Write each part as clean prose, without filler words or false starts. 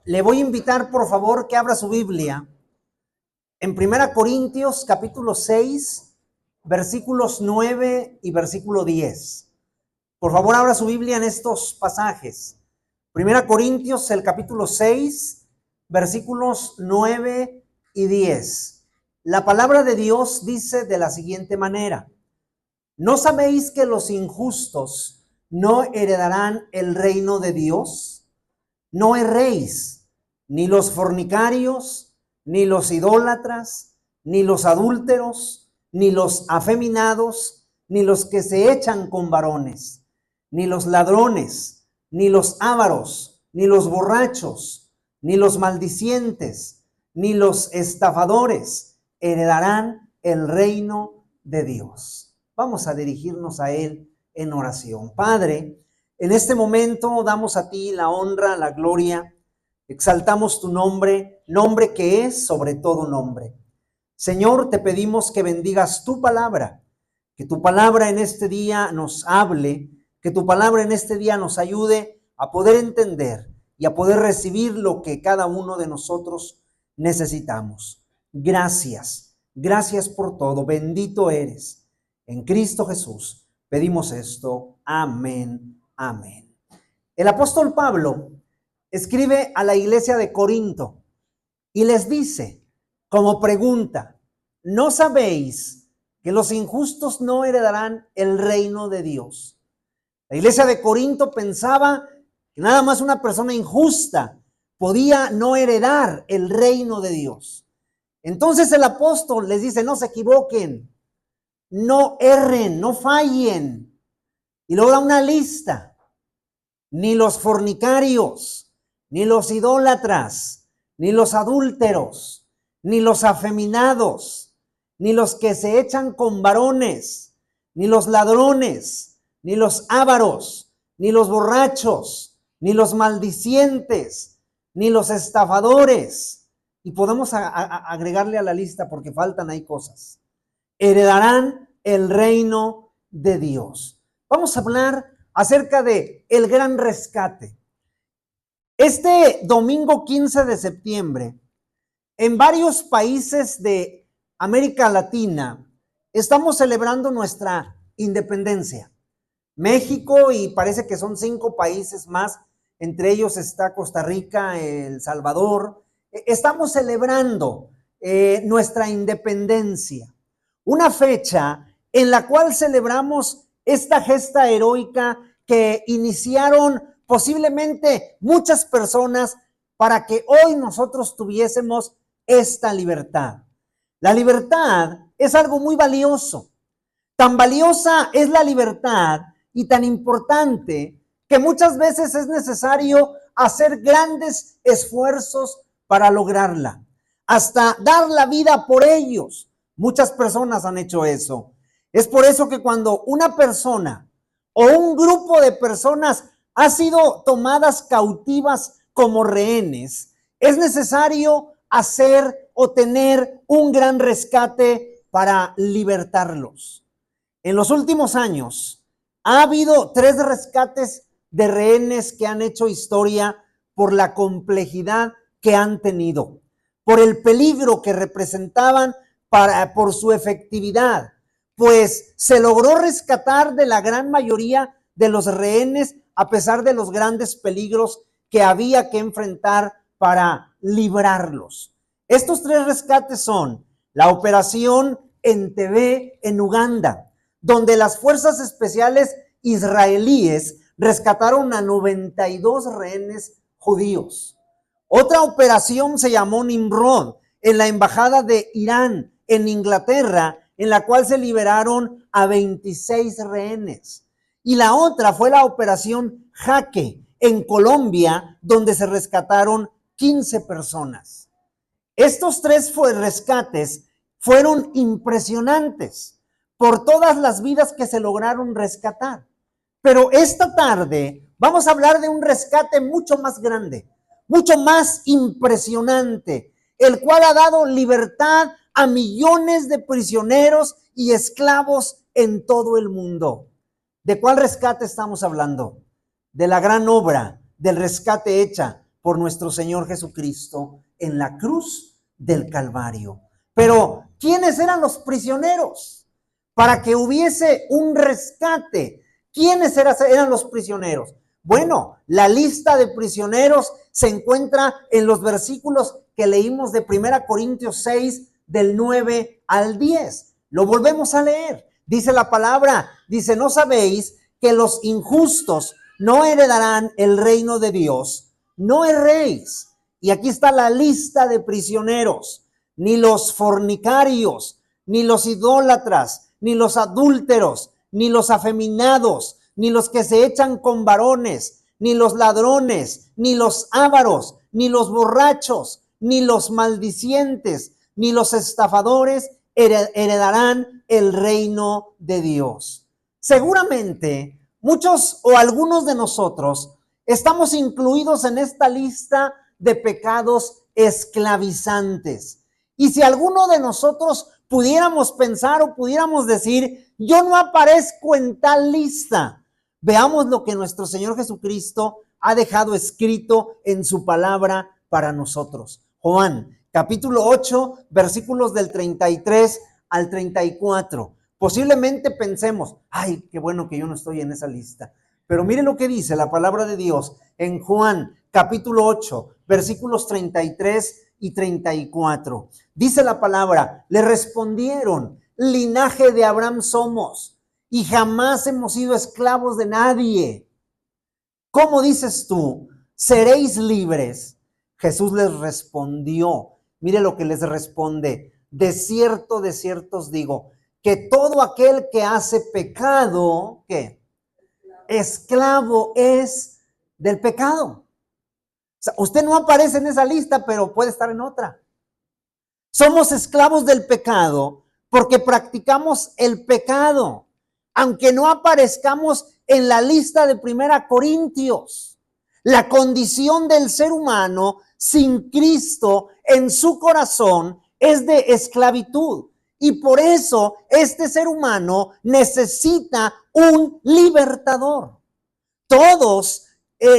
Le voy a invitar, por favor, que abra su Biblia en 1 Corintios capítulo 6, versículos 9 y versículo 10. Por favor, abra su Biblia en estos pasajes. 1 Corintios, el capítulo 6, versículos 9 y 10. La palabra de Dios dice de la siguiente manera: ¿no sabéis que los injustos no heredarán el reino de Dios? No erréis, ni los fornicarios, ni los idólatras, ni los adúlteros, ni los afeminados, ni los que se echan con varones, ni los ladrones, ni los ávaros, ni los borrachos, ni los maldicientes, ni los estafadores heredarán el reino de Dios. Vamos a dirigirnos a Él en oración. Padre, en este momento damos a ti la honra, la gloria, exaltamos tu nombre, nombre que es sobre todo nombre. Señor, te pedimos que bendigas tu palabra, que tu palabra en este día nos hable, que tu palabra en este día nos ayude a poder entender y a poder recibir lo que cada uno de nosotros necesitamos. Gracias, gracias por todo, bendito eres. En Cristo Jesús pedimos esto, amén. Amén. El apóstol Pablo escribe a la iglesia de Corinto y les dice como pregunta: ¿no sabéis que los injustos no heredarán el reino de Dios? La iglesia de Corinto pensaba que nada más una persona injusta podía no heredar el reino de Dios. Entonces el apóstol les dice: no se equivoquen, no erren, no fallen. Y luego da una lista: ni los fornicarios, ni los idólatras, ni los adúlteros, ni los afeminados, ni los que se echan con varones, ni los ladrones, ni los ávaros, ni los borrachos, ni los maldicientes, ni los estafadores. Y podemos agregarle a la lista porque faltan ahí cosas. Heredarán el reino de Dios. Vamos a hablar acerca de el gran rescate. Este domingo 15 de septiembre, en varios países de América Latina, estamos celebrando nuestra independencia. México, y parece que son 5 países más, entre ellos está Costa Rica, El Salvador. Estamos celebrando nuestra independencia, una fecha en la cual celebramos esta gesta heroica que iniciaron posiblemente muchas personas para que hoy nosotros tuviésemos esta libertad. La libertad es algo muy valioso. Tan valiosa es la libertad y tan importante que muchas veces es necesario hacer grandes esfuerzos para lograrla, hasta dar la vida por ellos. Muchas personas han hecho eso. Es por eso que cuando una persona o un grupo de personas ha sido tomadas cautivas como rehenes, es necesario hacer o tener un gran rescate para libertarlos. En los últimos años ha habido 3 rescates de rehenes que han hecho historia por la complejidad que han tenido, por el peligro que representaban, por su efectividad, pues se logró rescatar de la gran mayoría de los rehenes a pesar de los grandes peligros que había que enfrentar para librarlos. Estos 3 rescates son la operación Entebbe en Uganda, donde las fuerzas especiales israelíes rescataron a 92 rehenes judíos. Otra operación se llamó Nimrod en la embajada de Irán en Inglaterra, en la cual se liberaron a 26 rehenes. Y la otra fue la operación Jaque en Colombia, donde se rescataron 15 personas. Estos 3 rescates fueron impresionantes por todas las vidas que se lograron rescatar. Pero esta tarde vamos a hablar de un rescate mucho más grande, mucho más impresionante, el cual ha dado libertad a millones de prisioneros y esclavos en todo el mundo. ¿De cuál rescate estamos hablando? De la gran obra del rescate hecha por nuestro Señor Jesucristo en la cruz del Calvario. Pero, ¿quiénes eran los prisioneros? Para que hubiese un rescate. ¿Quiénes eran los prisioneros? Bueno, la lista de prisioneros se encuentra en los versículos que leímos de 1 Corintios 6, del 9 al 10. Lo volvemos a leer. Dice la palabra, dice, ¿no sabéis que los injustos no heredarán el reino de Dios? No erréis. Y aquí está la lista de prisioneros. Ni los fornicarios, ni los idólatras, ni los adúlteros, ni los afeminados, ni los que se echan con varones, ni los ladrones, ni los ávaros, ni los borrachos, ni los maldicientes, ni los estafadores heredarán el reino de Dios. Seguramente muchos o algunos de nosotros estamos incluidos en esta lista de pecados esclavizantes. Y si alguno de nosotros pudiéramos pensar o pudiéramos decir, yo no aparezco en tal lista, veamos lo que nuestro Señor Jesucristo ha dejado escrito en su palabra para nosotros. Juan, capítulo 8, versículos del 33 al 34. Posiblemente pensemos, ay, qué bueno que yo no estoy en esa lista. Pero mire lo que dice la palabra de Dios en Juan, capítulo 8, versículos 33 y 34. Dice la palabra, le respondieron, linaje de Abraham somos y jamás hemos sido esclavos de nadie. ¿Cómo dices tú? ¿Seréis libres? Jesús les respondió. Mire lo que les responde. De cierto os digo, que todo aquel que hace pecado, ¿qué? Esclavo es del pecado. O sea, usted no aparece en esa lista, pero puede estar en otra. Somos esclavos del pecado porque practicamos el pecado, aunque no aparezcamos en la lista de 1 Corintios. La condición del ser humano sin Cristo en su corazón es de esclavitud. Y por eso este ser humano necesita un libertador. Todos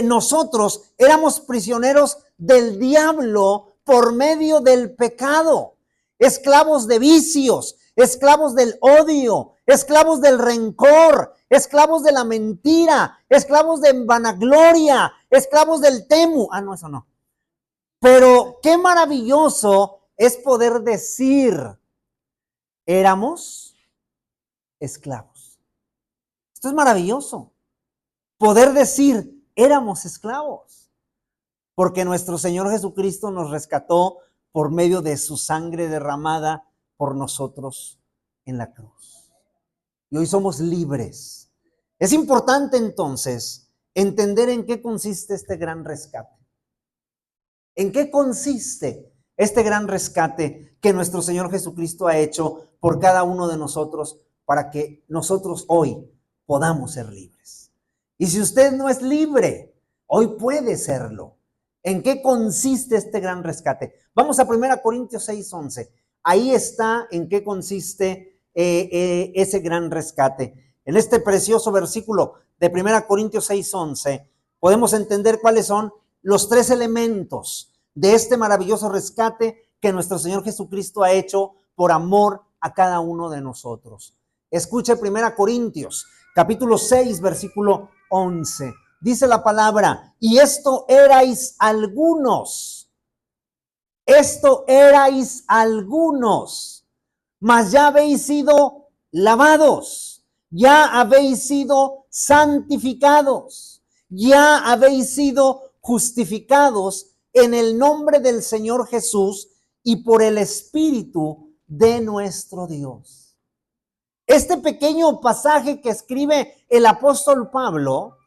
nosotros éramos prisioneros del diablo por medio del pecado, esclavos de vicios, esclavos del odio, esclavos del rencor, esclavos de la mentira, esclavos de vanagloria, esclavos del temu. No, eso no. Pero qué maravilloso es poder decir, éramos esclavos. Esto es maravilloso. Poder decir, éramos esclavos, porque nuestro Señor Jesucristo nos rescató por medio de su sangre derramada por nosotros en la cruz. Y hoy somos libres. Es importante entonces entender en qué consiste este gran rescate. ¿En qué consiste este gran rescate que nuestro Señor Jesucristo ha hecho por cada uno de nosotros para que nosotros hoy podamos ser libres? Y si usted no es libre, hoy puede serlo. ¿En qué consiste este gran rescate? Vamos a 1 Corintios 6:11. Ahí está en qué consiste ese gran rescate. En este precioso versículo de 1 Corintios 6:11 podemos entender cuáles son los tres elementos de este maravilloso rescate que nuestro Señor Jesucristo ha hecho por amor a cada uno de nosotros. Escuche 1 Corintios, capítulo 6, versículo 11. Dice la palabra, y esto erais algunos, mas ya habéis sido lavados, ya habéis sido santificados, ya habéis sido justificados en el nombre del Señor Jesús y por el Espíritu de nuestro Dios. Este pequeño pasaje que escribe el apóstol Pablo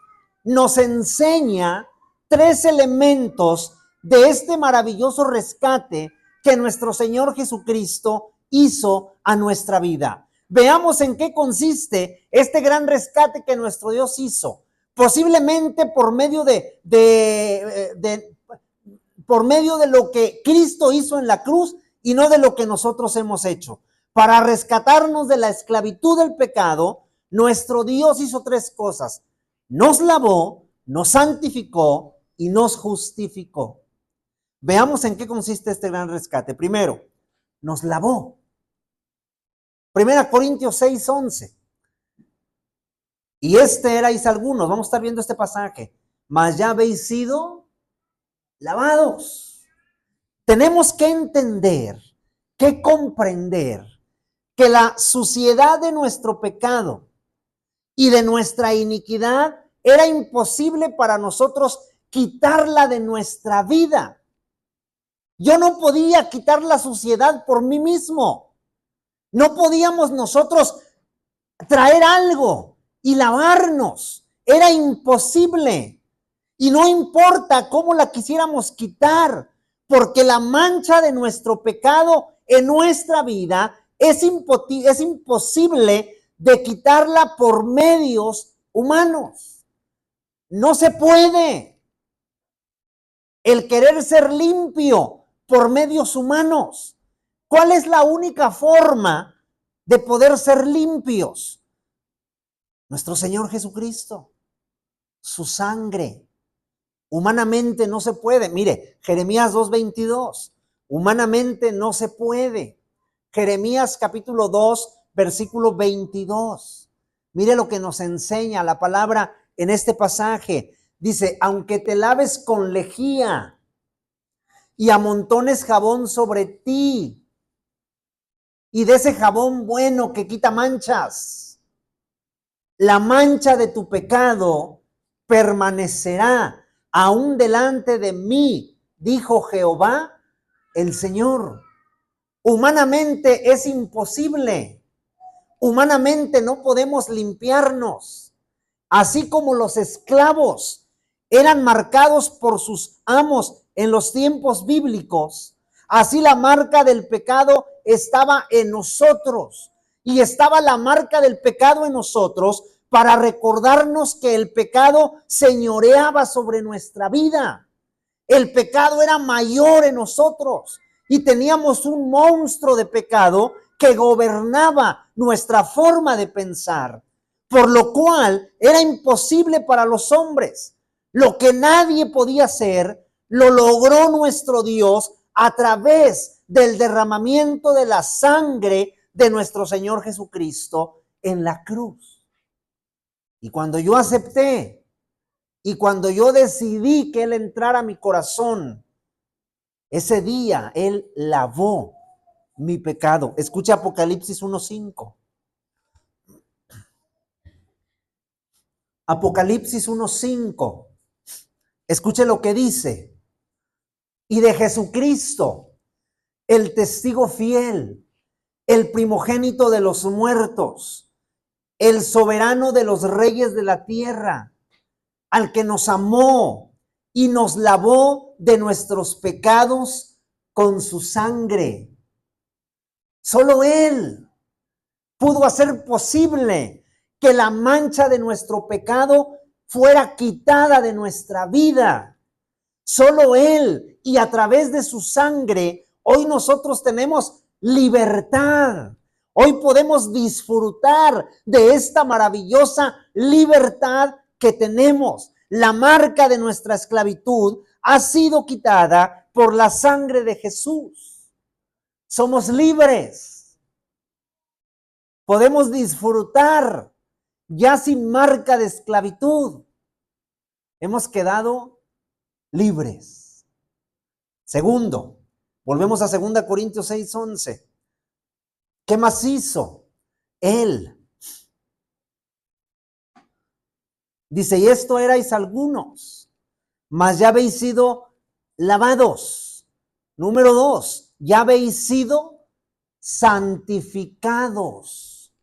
nos enseña tres elementos de este maravilloso rescate que nuestro Señor Jesucristo hizo a nuestra vida. Veamos en qué consiste este gran rescate que nuestro Dios hizo. Posiblemente por medio de lo que Cristo hizo en la cruz y no de lo que nosotros hemos hecho. Para rescatarnos de la esclavitud del pecado, nuestro Dios hizo tres cosas. Nos lavó, nos santificó y nos justificó. Veamos en qué consiste este gran rescate. Primero, nos lavó. 1 Corintios 6:11. Y erais algunos, vamos a estar viendo este pasaje, mas ya habéis sido lavados. Tenemos que entender, que comprender que la suciedad de nuestro pecado y de nuestra iniquidad era imposible para nosotros quitarla de nuestra vida. Yo no podía quitar la suciedad por mí mismo. No podíamos nosotros traer algo y lavarnos. Era imposible. Y no importa cómo la quisiéramos quitar, porque la mancha de nuestro pecado en nuestra vida es imposible de quitarla por medios humanos. No se puede. El querer ser limpio por medios humanos. ¿Cuál es la única forma de poder ser limpios? Nuestro Señor Jesucristo, su sangre. Humanamente no se puede. Mire, Jeremías 2:22. Humanamente no se puede. Jeremías capítulo 2, versículo 22. Mire lo que nos enseña la palabra en este pasaje. Dice, aunque te laves con lejía y amontones jabón sobre ti, y de ese jabón bueno que quita manchas, la mancha de tu pecado permanecerá aún delante de mí, dijo Jehová el Señor. Humanamente es imposible. Humanamente no podemos limpiarnos. Así como los esclavos eran marcados por sus amos en los tiempos bíblicos, así la marca del pecado estaba en nosotros. Y estaba la marca del pecado en nosotros para recordarnos que el pecado señoreaba sobre nuestra vida. El pecado era mayor en nosotros y teníamos un monstruo de pecado que gobernaba nuestra forma de pensar, por lo cual era imposible para los hombres. Lo que nadie podía hacer, lo logró nuestro Dios a través del derramamiento de la sangre de nuestro Señor Jesucristo en la cruz. Y cuando yo acepté y cuando yo decidí que Él entrara a mi corazón, ese día Él lavó mi pecado. Escucha Apocalipsis 1:5. Apocalipsis 1:5. Escuche lo que dice. Y de Jesucristo, el testigo fiel, el primogénito de los muertos, el soberano de los reyes de la tierra, al que nos amó y nos lavó de nuestros pecados con su sangre. Solo Él pudo hacer posible que la mancha de nuestro pecado fuera quitada de nuestra vida. Solo Él, y a través de su sangre, hoy nosotros tenemos libertad. Hoy podemos disfrutar de esta maravillosa libertad que tenemos. La marca de nuestra esclavitud ha sido quitada por la sangre de Jesús. Somos libres. Podemos disfrutar ya sin marca de esclavitud. Hemos quedado libres. Segundo, volvemos a 2 Corintios 6:11. ¿Qué más hizo? Él. Dice, y esto erais algunos, mas ya habéis sido lavados. Número 2, ya habéis sido santificados.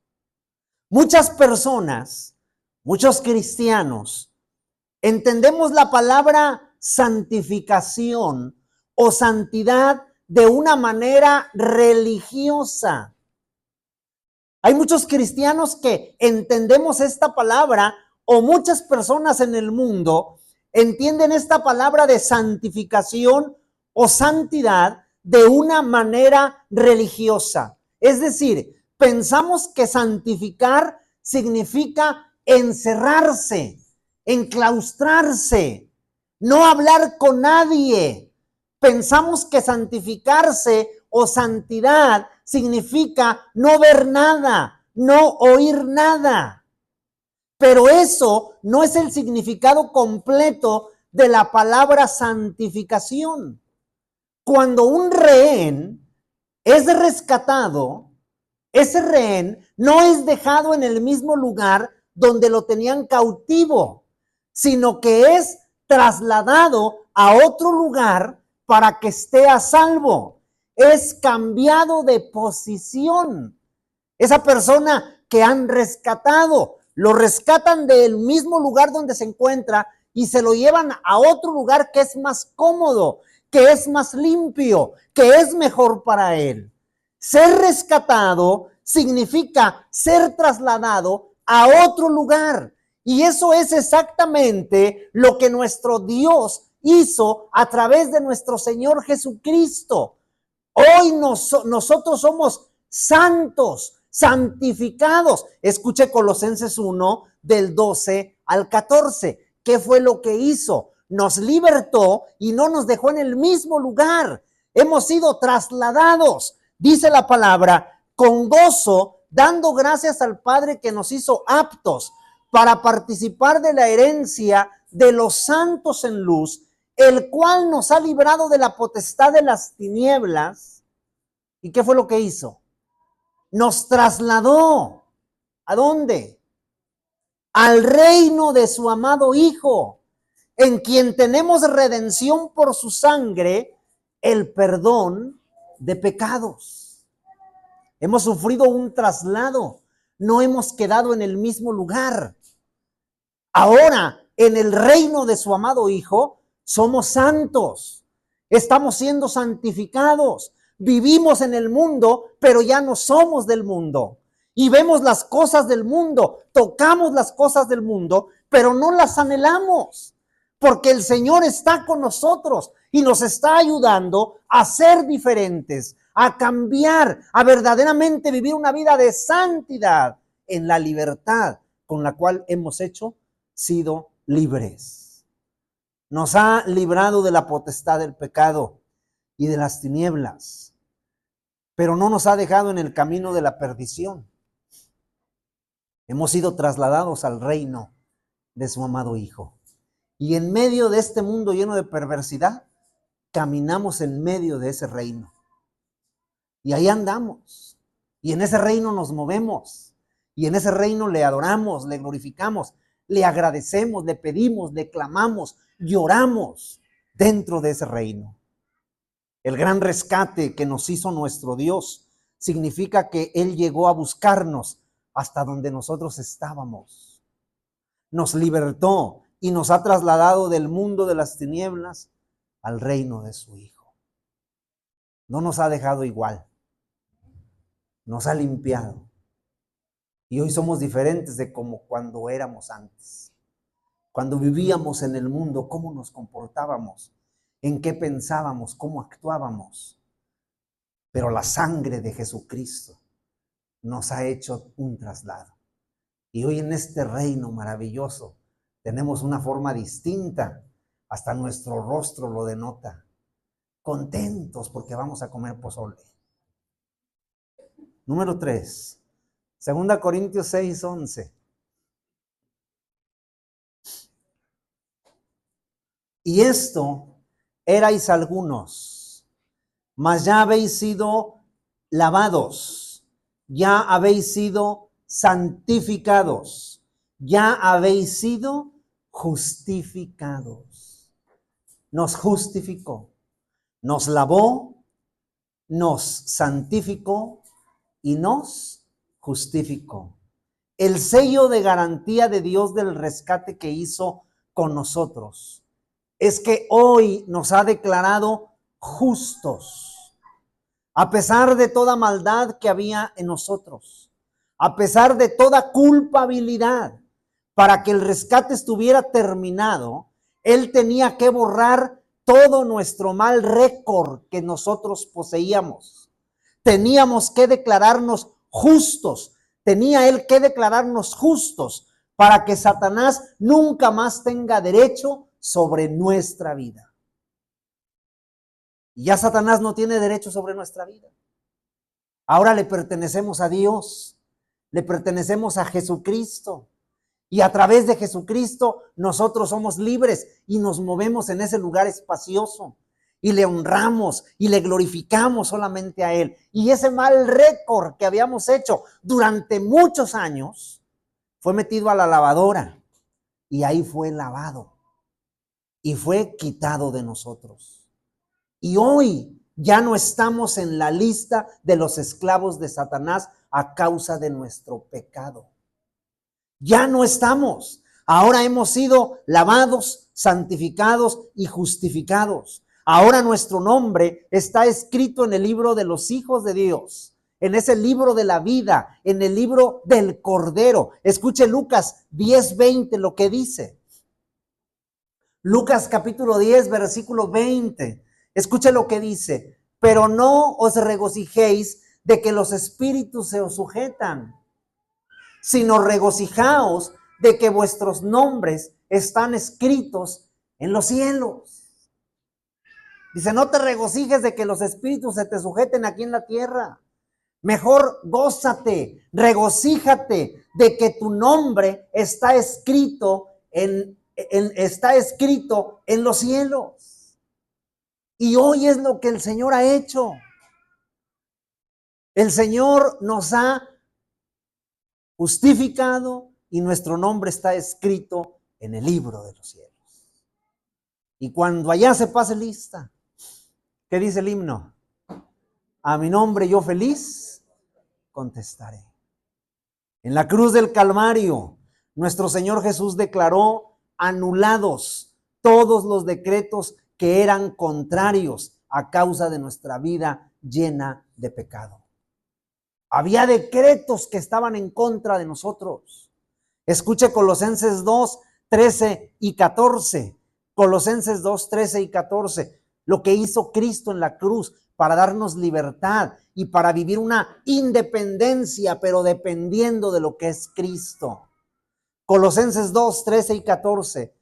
Muchas personas, muchos cristianos, entendemos la palabra santificación o santidad de una manera religiosa. Hay muchos cristianos que entendemos esta palabra, o muchas personas en el mundo entienden esta palabra de santificación o santidad de una manera religiosa. Es decir, pensamos que santificar significa encerrarse, enclaustrarse, no hablar con nadie. Pensamos que santificarse o santidad significa no ver nada, no oír nada. Pero eso no es el significado completo de la palabra santificación. Cuando un rehén es rescatado, ese rehén no es dejado en el mismo lugar donde lo tenían cautivo, sino que es trasladado a otro lugar para que esté a salvo. Es cambiado de posición. Esa persona que han rescatado, lo rescatan del mismo lugar donde se encuentra y se lo llevan a otro lugar que es más cómodo, que es más limpio, que es mejor para él. Ser rescatado significa ser trasladado a otro lugar. Y eso es exactamente lo que nuestro Dios hizo a través de nuestro Señor Jesucristo. Hoy nosotros somos santos, santificados. Escuche Colosenses 1 del 12 al 14. ¿Qué fue lo que hizo? Nos libertó y no nos dejó en el mismo lugar. Hemos sido trasladados, dice la palabra, con gozo, dando gracias al Padre que nos hizo aptos para participar de la herencia de los santos en luz, el cual nos ha librado de la potestad de las tinieblas. ¿Y qué fue lo que hizo? Nos trasladó. ¿A dónde? Al reino de su amado Hijo, en quien tenemos redención por su sangre, el perdón de pecados. Hemos sufrido un traslado, no hemos quedado en el mismo lugar. Ahora, en el reino de su amado Hijo, somos santos, estamos siendo santificados, vivimos en el mundo, pero ya no somos del mundo. Y vemos las cosas del mundo, tocamos las cosas del mundo, pero no las anhelamos, porque el Señor está con nosotros y nos está ayudando a ser diferentes, a cambiar, a verdaderamente vivir una vida de santidad en la libertad con la cual hemos sido libres. Nos ha librado de la potestad del pecado y de las tinieblas, pero no nos ha dejado en el camino de la perdición. Hemos sido trasladados al reino de su amado Hijo. Y en medio de este mundo lleno de perversidad, caminamos en medio de ese reino. Y ahí andamos. Y en ese reino nos movemos. Y en ese reino le adoramos, le glorificamos, le agradecemos, le pedimos, le clamamos, lloramos dentro de ese reino. El gran rescate que nos hizo nuestro Dios significa que Él llegó a buscarnos hasta donde nosotros estábamos. Nos libertó y nos ha trasladado del mundo de las tinieblas al reino de su Hijo. No nos ha dejado igual. Nos ha limpiado. Y hoy somos diferentes de como cuando éramos antes. Cuando vivíamos en el mundo, cómo nos comportábamos, en qué pensábamos, cómo actuábamos. Pero la sangre de Jesucristo nos ha hecho un traslado. Y hoy en este reino maravilloso tenemos una forma distinta. Hasta nuestro rostro lo denota. Contentos porque vamos a comer pozole. Número 3. 2 Corintios 6, 11. Y esto erais algunos, mas ya habéis sido lavados, ya habéis sido santificados, ya habéis sido justificados. Nos justificó, nos lavó, nos santificó y nos justificó. El sello de garantía de Dios del rescate que hizo con nosotros es que hoy nos ha declarado justos, a pesar de toda maldad que había en nosotros, a pesar de toda culpabilidad. Para que el rescate estuviera terminado, Él tenía que borrar todo nuestro mal récord que nosotros poseíamos. Teníamos que declararnos justos, tenía Él que declararnos justos para que Satanás nunca más tenga derecho sobre nuestra vida. Y ya Satanás no tiene derecho sobre nuestra vida. Ahora le pertenecemos a Dios, le pertenecemos a Jesucristo. Y a través de Jesucristo nosotros somos libres y nos movemos en ese lugar espacioso. Y le honramos y le glorificamos solamente a Él. Y ese mal récord que habíamos hecho durante muchos años fue metido a la lavadora y ahí fue lavado y fue quitado de nosotros. Y hoy ya no estamos en la lista de los esclavos de Satanás a causa de nuestro pecado. Ya no estamos. Ahora hemos sido lavados, santificados y justificados. Ahora nuestro nombre está escrito en el libro de los hijos de Dios, en ese libro de la vida, en el libro del Cordero. Escuche Lucas 10:20 lo que dice. Lucas capítulo 10, versículo 20. Escuche lo que dice. Pero no os regocijéis de que los espíritus se os sujetan, sino regocijaos de que vuestros nombres están escritos en los cielos. Dice, no te regocijes de que los espíritus se te sujeten aquí en la tierra. Mejor gózate, regocíjate de que tu nombre está escrito en los cielos. Y hoy es lo que el Señor ha hecho. El Señor nos ha justificado y nuestro nombre está escrito en el libro de los cielos. Y cuando allá se pase lista, ¿qué dice el himno? A mi nombre yo feliz contestaré. En la cruz del Calvario, nuestro Señor Jesús declaró anulados todos los decretos que eran contrarios a causa de nuestra vida llena de pecado. Había decretos que estaban en contra de nosotros. Escuche Colosenses 2, 13 y 14. Colosenses 2, 13 y 14. Lo que hizo Cristo en la cruz para darnos libertad y para vivir una independencia, pero dependiendo de lo que es Cristo. Colosenses 2, 13 y 14.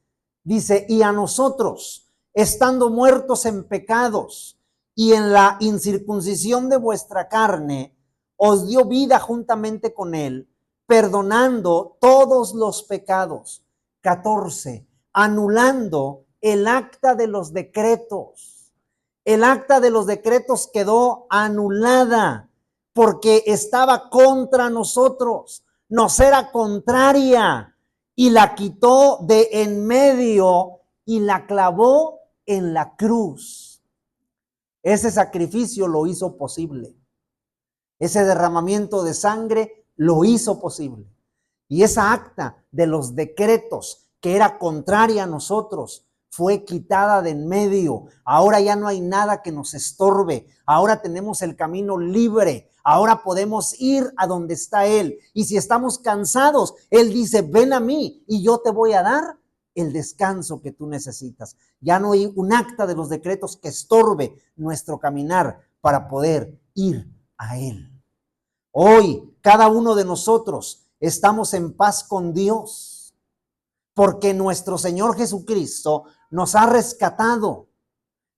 Dice, y a nosotros, estando muertos en pecados y en la incircuncisión de vuestra carne, os dio vida juntamente con Él, perdonando todos los pecados. 14. Anulando el acta de los decretos. El acta de los decretos quedó anulada porque estaba contra nosotros, nos era contraria y la quitó de en medio y la clavó en la cruz. Ese sacrificio lo hizo posible. Ese derramamiento de sangre lo hizo posible. Y esa acta de los decretos que era contraria a nosotros fue quitada de en medio. Ahora ya no hay nada que nos estorbe. Ahora tenemos el camino libre. Ahora podemos ir a donde está Él. Y si estamos cansados, Él dice, ven a mí y yo te voy a dar el descanso que tú necesitas. Ya no hay un acta de los decretos que estorbe nuestro caminar para poder ir a Él. Hoy, cada uno de nosotros estamos en paz con Dios, porque nuestro Señor Jesucristo nos ha rescatado,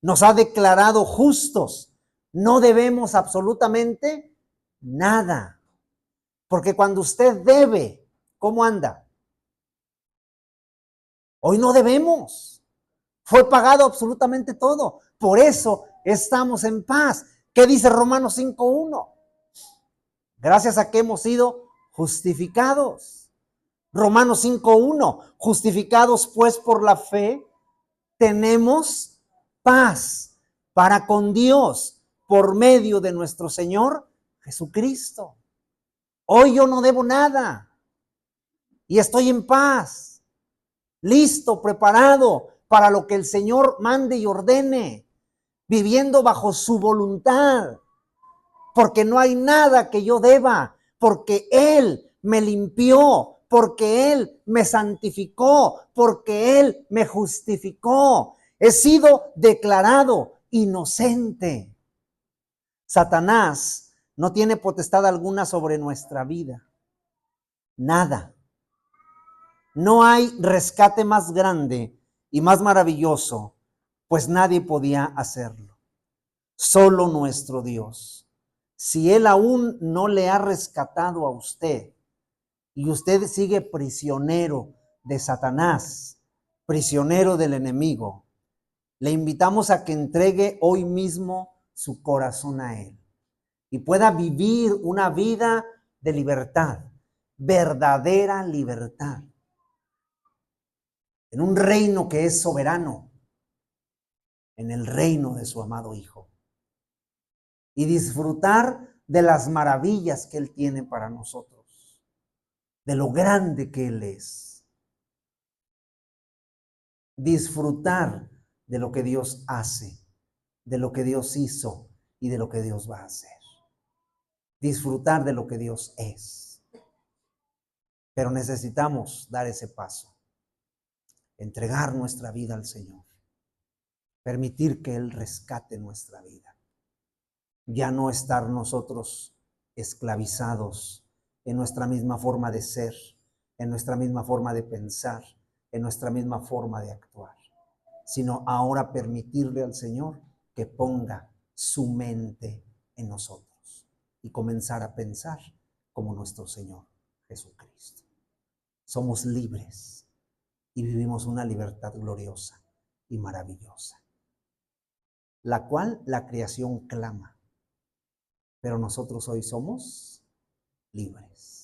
nos ha declarado justos. No debemos absolutamente nada, porque cuando usted debe, ¿cómo anda? Hoy no debemos. Fue pagado absolutamente todo. Por eso estamos en paz. ¿Qué dice Romanos 5:1? Gracias a que hemos sido justificados. Romanos 5:1. Justificados pues por la fe, tenemos paz para con Dios por medio de nuestro Señor Jesucristo. Hoy yo no debo nada y estoy en paz, listo, preparado para lo que el Señor mande y ordene, viviendo bajo su voluntad. Porque no hay nada que yo deba, porque Él me limpió, porque Él me santificó, porque Él me justificó. He sido declarado inocente. Satanás no tiene potestad alguna sobre nuestra vida. Nada. No hay rescate más grande y más maravilloso, pues nadie podía hacerlo. Solo nuestro Dios. Si Él aún no le ha rescatado a usted y usted sigue prisionero de Satanás, prisionero del enemigo, le invitamos a que entregue hoy mismo su corazón a Él y pueda vivir una vida de libertad, verdadera libertad, en un reino que es soberano, en el reino de su amado Hijo, y disfrutar de las maravillas que Él tiene para nosotros, de lo grande que Él es. Disfrutar de lo que Dios hace, de lo que Dios hizo y de lo que Dios va a hacer. Disfrutar de lo que Dios es. Pero necesitamos dar ese paso, entregar nuestra vida al Señor, permitir que Él rescate nuestra vida. Ya no estar nosotros esclavizados en nuestra misma forma de ser, en nuestra misma forma de pensar, en nuestra misma forma de actuar, sino ahora permitirle al Señor que ponga su mente en nosotros y comenzar a pensar como nuestro Señor Jesucristo. Somos libres y vivimos una libertad gloriosa y maravillosa, la cual la creación clama. Pero nosotros hoy somos libres.